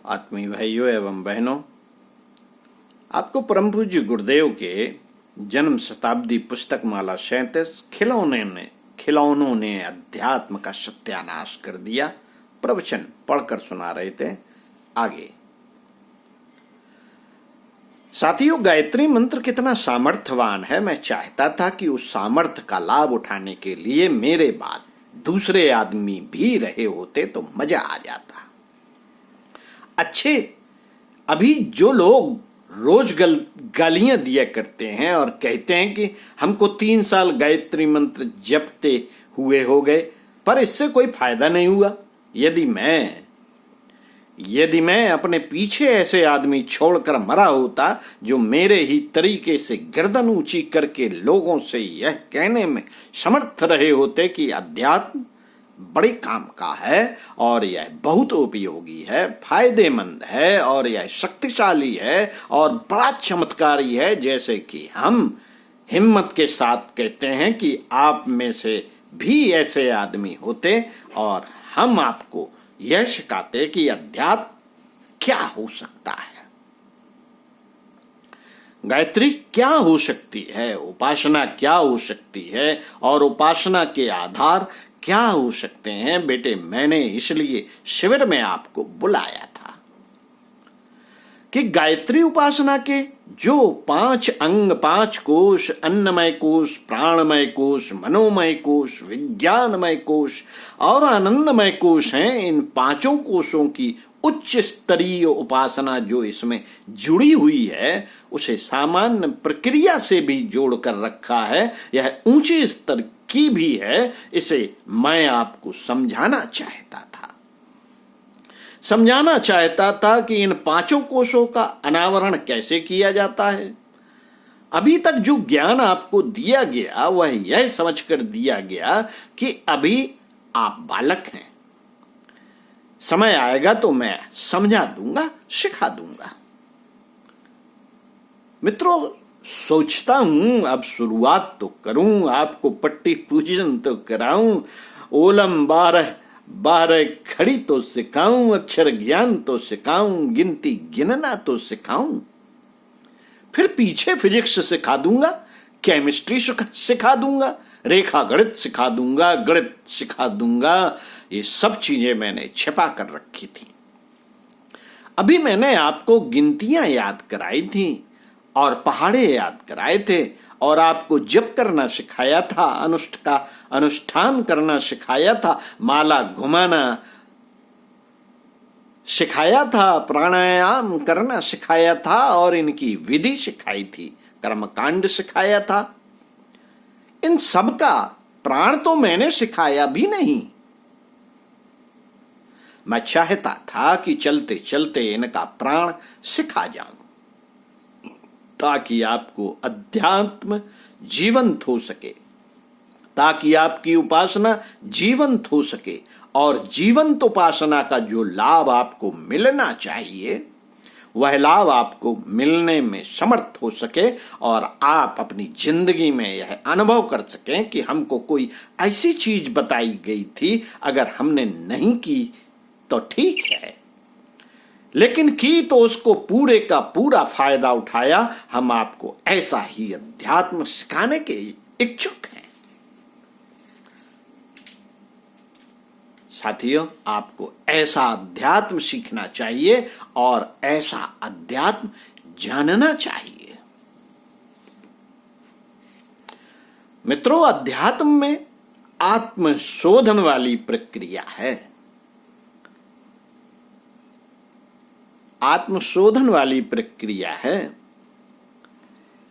आत्मीय भाइयों एवं बहनों, आपको परम पूज्य गुरुदेव के जन्म शताब्दी पुस्तक माला 37 खिलौनों ने अध्यात्म का सत्यानाश कर दिया प्रवचन पढ़कर सुना रहे थे। आगे साथियों, गायत्री मंत्र कितना सामर्थ्यवान है। मैं चाहता था कि उस सामर्थ्य का लाभ उठाने के लिए मेरे बाद दूसरे आदमी भी रहे होते तो मजा आ जाता। अच्छे, अभी जो लोग रोज गालियां दिया करते हैं और कहते हैं कि हमको 3 साल गायत्री मंत्र जपते हुए हो गए पर इससे कोई फायदा नहीं हुआ। यदि मैं अपने पीछे ऐसे आदमी छोड़कर मरा होता जो मेरे ही तरीके से गर्दन ऊंची करके लोगों से यह कहने में समर्थ रहे होते कि अध्यात्म बड़े काम का है और यह बहुत उपयोगी है, फायदेमंद है और यह शक्तिशाली है और बड़ा चमत्कारी है, जैसे कि हम हिम्मत के साथ कहते हैं कि आप में से भी ऐसे आदमी होते और हम आपको यह सिखाते कि अध्यात्म क्या हो सकता है, गायत्री क्या हो सकती है, उपासना क्या हो सकती है और उपासना के आधार क्या हो सकते हैं। बेटे, मैंने इसलिए शिविर में आपको बुलाया था कि गायत्री उपासना के जो 5 अंग, 5 कोश, अन्नमय कोश, प्राणमय कोश, मनोमय कोश, विज्ञानमय कोश और आनंदमय कोश हैं, इन 5 कोशों की उच्च स्तरीय उपासना जो इसमें जुड़ी हुई है उसे सामान्य प्रक्रिया से भी जोड़कर रखा है। यह ऊंचे स्तर की भी है। इसे मैं आपको समझाना चाहता था कि इन 5 कोशों का अनावरण कैसे किया जाता है। अभी तक जो ज्ञान आपको दिया गया वह यह समझकर दिया गया कि अभी आप बालक हैं, समय आएगा तो मैं समझा दूंगा, सिखा दूंगा। मित्रों, सोचता हूं अब शुरुआत तो करूं, आपको पट्टी पूजन तो कराऊं, ओलम 12 खड़ी तो सिखाऊं, अक्षर ज्ञान तो सिखाऊं, गिनती गिनना तो सिखाऊं, फिर पीछे फिजिक्स सिखा दूंगा, केमिस्ट्री सिखा दूंगा, रेखा गणित सिखा दूंगा, गणित सिखा दूंगा। ये सब चीजें मैंने छिपा कर रखी थी। अभी मैंने आपको गिनतियां याद कराई थी और पहाड़े याद कराए थे और आपको जप करना सिखाया था, अनुष्ठान करना सिखाया था, माला घुमाना सिखाया था, प्राणायाम करना सिखाया था और इनकी विधि सिखाई थी, कर्मकांड सिखाया था। इन सब का प्राण तो मैंने सिखाया भी नहीं। मैं चाहता था कि चलते चलते इनका प्राण सिखा जाऊं ताकि आपको अध्यात्म जीवंत हो सके, ताकि आपकी उपासना जीवंत हो सके और जीवंत उपासना का जो लाभ आपको मिलना चाहिए वह लाभ आपको मिलने में समर्थ हो सके और आप अपनी जिंदगी में यह अनुभव कर सकें कि हमको कोई ऐसी चीज बताई गई थी, अगर हमने नहीं की तो ठीक है, लेकिन की तो उसको पूरे का पूरा फायदा उठाया। हम आपको ऐसा ही अध्यात्म सिखाने के इच्छुक हैं। साथियों, आपको ऐसा अध्यात्म सीखना चाहिए और ऐसा अध्यात्म जानना चाहिए। मित्रों, अध्यात्म में आत्मशोधन वाली प्रक्रिया है। आत्मशोधन वाली प्रक्रिया है।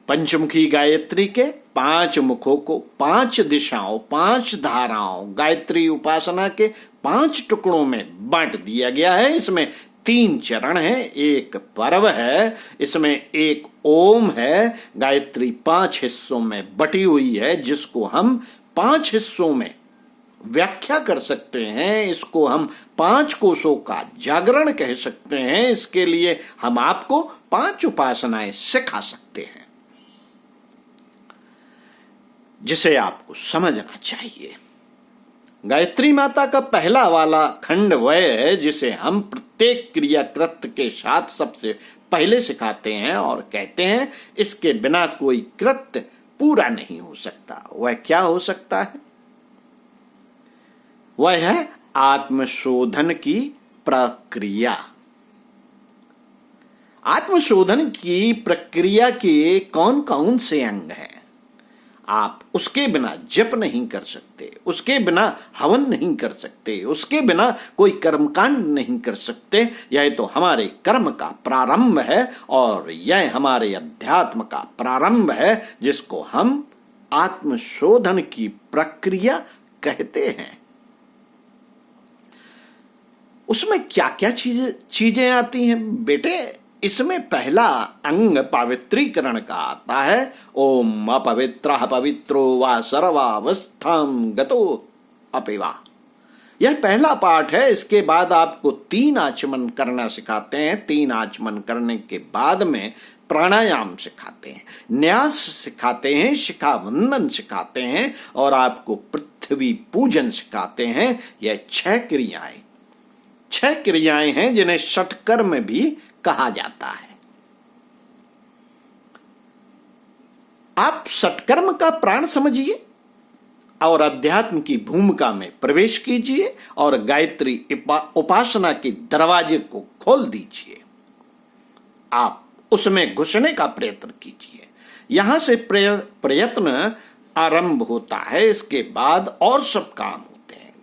पंचमुखी गायत्री के 5 मुखों को 5 दिशाओं, 5 धाराओं, गायत्री उपासना के 5 टुकड़ों में बांट दिया गया है। इसमें 3 चरण हैं, एक पर्व है, इसमें एक ओम है। गायत्री 5 हिस्सों में बटी हुई है, जिसको हम 5 हिस्सों में व्याख्या कर सकते हैं। इसको हम 5 कोशों का जागरण कह सकते हैं। इसके लिए हम आपको 5 उपासनाएं सिखा सकते हैं, जिसे आपको समझना चाहिए। गायत्री माता का पहला वाला खंड वह है जिसे हम प्रत्येक क्रिया कृत्य के साथ सबसे पहले सिखाते हैं और कहते हैं इसके बिना कोई कृत्य पूरा नहीं हो सकता। वह क्या हो सकता है? वह है आत्मशोधन की प्रक्रिया। आत्मशोधन की प्रक्रिया के कौन कौन से अंग हैं? आप उसके बिना जप नहीं कर सकते, उसके बिना हवन नहीं कर सकते, उसके बिना कोई कर्मकांड नहीं कर सकते। यह तो हमारे कर्म का प्रारंभ है और यह हमारे अध्यात्म का प्रारंभ है, जिसको हम आत्मशोधन की प्रक्रिया कहते हैं। उसमें क्या क्या चीजें आती हैं बेटे? इसमें पहला अंग पवित्रीकरण का आता है। ओम अपवित्रः पवित्रो वा सर्वावस्थां गतो अपिवा। यह पहला पाठ है। इसके बाद आपको 3 आचमन करना सिखाते हैं। 3 आचमन करने के बाद में प्राणायाम सिखाते हैं, न्यास सिखाते हैं, शिखा वंदन सिखाते हैं और आपको पृथ्वी पूजन सिखाते हैं। यह 6 क्रियाएं हैं जिन्हें षटकर्म भी कहा जाता है। आप षटकर्म का प्राण समझिए और अध्यात्म की भूमिका में प्रवेश कीजिए और गायत्री उपासना के दरवाजे को खोल दीजिए। आप उसमें घुसने का प्रयत्न कीजिए। यहां से प्रयत्न आरंभ होता है। इसके बाद और सब काम होते हैं।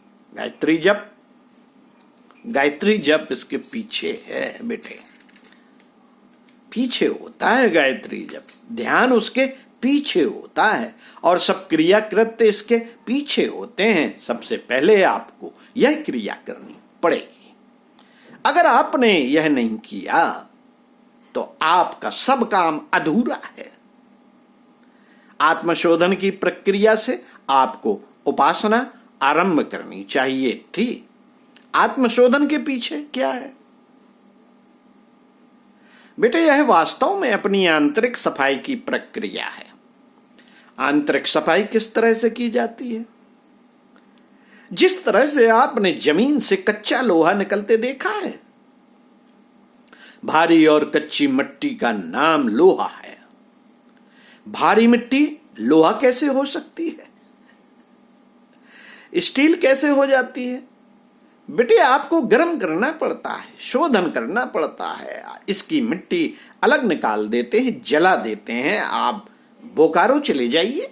गायत्री जप इसके पीछे है बेटे, पीछे होता है गायत्री जप। ध्यान उसके पीछे होता है और सब क्रिया कृत्य इसके पीछे होते हैं। सबसे पहले आपको यह क्रिया करनी पड़ेगी। अगर आपने यह नहीं किया तो आपका सब काम अधूरा है। आत्मशोधन की प्रक्रिया से आपको उपासना आरंभ करनी चाहिए थी। आत्मशोधन के पीछे क्या है बेटे? यह वास्तव में अपनी आंतरिक सफाई की प्रक्रिया है। आंतरिक सफाई किस तरह से की जाती है? जिस तरह से आपने जमीन से कच्चा लोहा निकलते देखा है। भारी और कच्ची मिट्टी का नाम लोहा है। भारी मिट्टी लोहा कैसे हो सकती है? स्टील कैसे हो जाती है? बेटे आपको गर्म करना पड़ता है, शोधन करना पड़ता है। इसकी मिट्टी अलग निकाल देते हैं, जला देते हैं। आप बोकारो चले जाइए,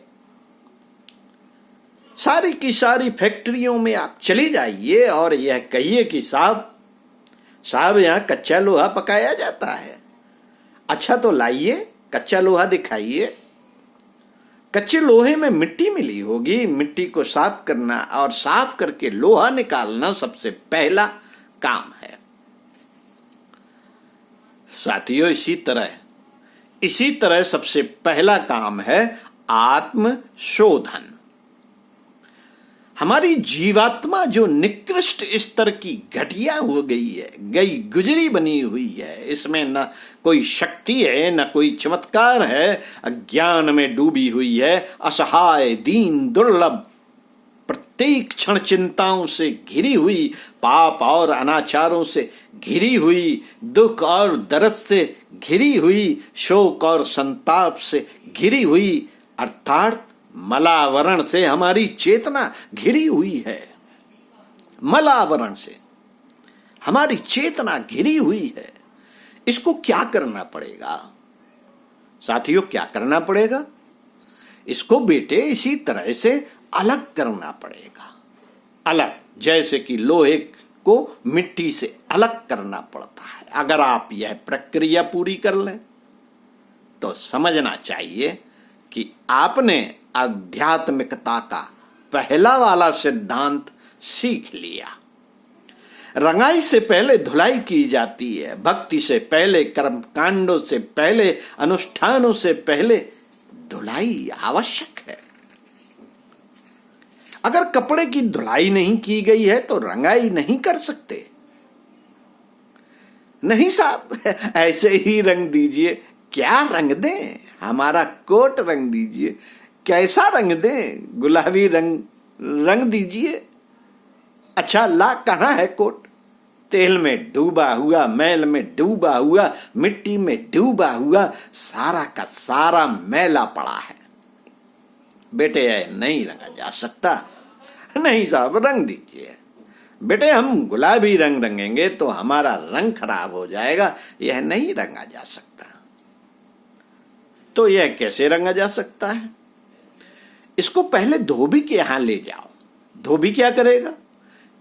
सारी की सारी फैक्ट्रियों में आप चले जाइए और यह कहिए कि साहब यहां कच्चा लोहा पकाया जाता है। अच्छा तो लाइए, कच्चा लोहा दिखाइए। कच्चे लोहे में मिट्टी मिली होगी। मिट्टी को साफ करना और साफ करके लोहा निकालना सबसे पहला काम है। साथियों, इसी तरह सबसे पहला काम है आत्मशोधन। हमारी जीवात्मा जो निकृष्ट स्तर की घटिया हो गई है, गुजरी बनी हुई है, इसमें न कोई शक्ति है न कोई चमत्कार है, अज्ञान में डूबी हुई है, असहाय, दीन, दुर्लभ, प्रत्येक क्षण चिंताओं से घिरी हुई, पाप और अनाचारों से घिरी हुई, दुख और दर्द से घिरी हुई, शोक और संताप से घिरी हुई, अर्थात मलावरण से हमारी चेतना घिरी हुई है। मलावरण से हमारी चेतना घिरी हुई है। इसको क्या करना पड़ेगा साथियों? क्या करना पड़ेगा? इसको बेटे इसी तरह से अलग करना पड़ेगा। अलग, जैसे कि लोहे को मिट्टी से अलग करना पड़ता है। अगर आप यह प्रक्रिया पूरी कर लें तो समझना चाहिए कि आपने आध्यात्मिकता का पहला वाला सिद्धांत सीख लिया। रंगाई से पहले धुलाई की जाती है। भक्ति से पहले, कर्म कांडों से पहले, अनुष्ठानों से पहले धुलाई आवश्यक है। अगर कपड़े की धुलाई नहीं की गई है तो रंगाई नहीं कर सकते। नहीं साहब, ऐसे ही रंग दीजिए। क्या रंग दें? हमारा कोट रंग दीजिए। कैसा रंग दें? गुलाबी रंग दीजिए। अच्छा ला कहाँ है कोट? तेल में डूबा हुआ, मैल में डूबा हुआ, मिट्टी में डूबा हुआ, सारा का सारा मैला पड़ा है। बेटे नहीं रंगा जा सकता। नहीं साहब, रंग दीजिए। बेटे हम गुलाबी रंग रंगेंगे तो हमारा रंग खराब हो जाएगा, यह नहीं रंगा जा सकता। तो यह कैसे रंगा जा सकता है? इसको पहले धोबी के यहां ले जाओ। धोबी क्या करेगा?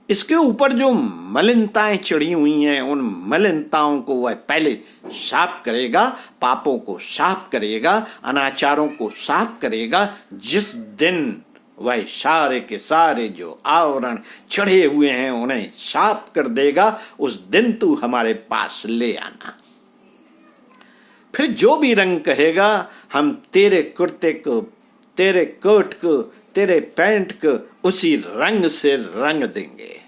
इसके ऊपर जो मलिनताएं चढ़ी हुई हैं, उन मलिनताओं को वह पहले साफ करेगा, पापों को साफ करेगा, अनाचारों को साफ करेगा। जिस दिन वह सारे के सारे जो आवरण चढ़े हुए हैं उन्हें साफ कर देगा, उस दिन तू हमारे पास ले आना। फिर जो भी रंग कहेगा हम तेरे कुर्ते को, तेरे कोट को, तेरे पैंट को उसी रंग से रंग देंगे।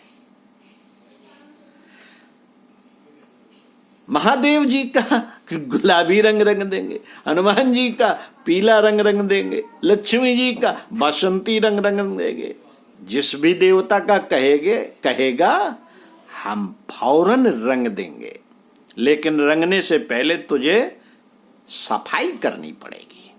महादेव जी का गुलाबी रंग रंग देंगे, हनुमान जी का पीला रंग रंग देंगे, लक्ष्मी जी का बसंती रंग रंग देंगे। जिस भी देवता का कहेगा हम फौरन रंग देंगे। लेकिन रंगने से पहले तुझे सफाई करनी पड़ेगी,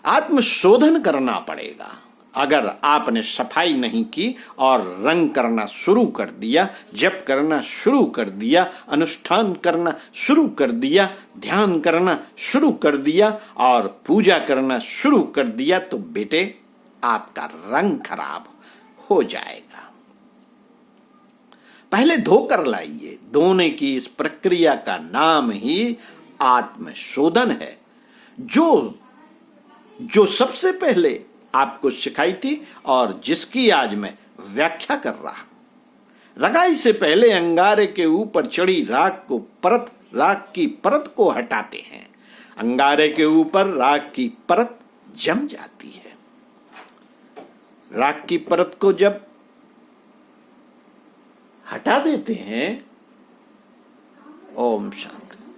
आत्मशोधन करना पड़ेगा। अगर आपने सफाई नहीं की और रंग करना शुरू कर दिया, जप करना शुरू कर दिया, अनुष्ठान करना शुरू कर दिया, ध्यान करना शुरू कर दिया और पूजा करना शुरू कर दिया, तो बेटे आपका रंग खराब हो जाएगा। पहले धोकर लाइए। धोने की इस प्रक्रिया का नाम ही आत्मशोधन है, जो सबसे पहले आपको सिखाई थी और जिसकी आज मैं व्याख्या कर रहा हूं। रंगाई से पहले अंगारे के ऊपर चढ़ी राख की परत को हटाते हैं। अंगारे के ऊपर राख की परत जम जाती है। राख की परत को जब हटा देते हैं, ओम शांति।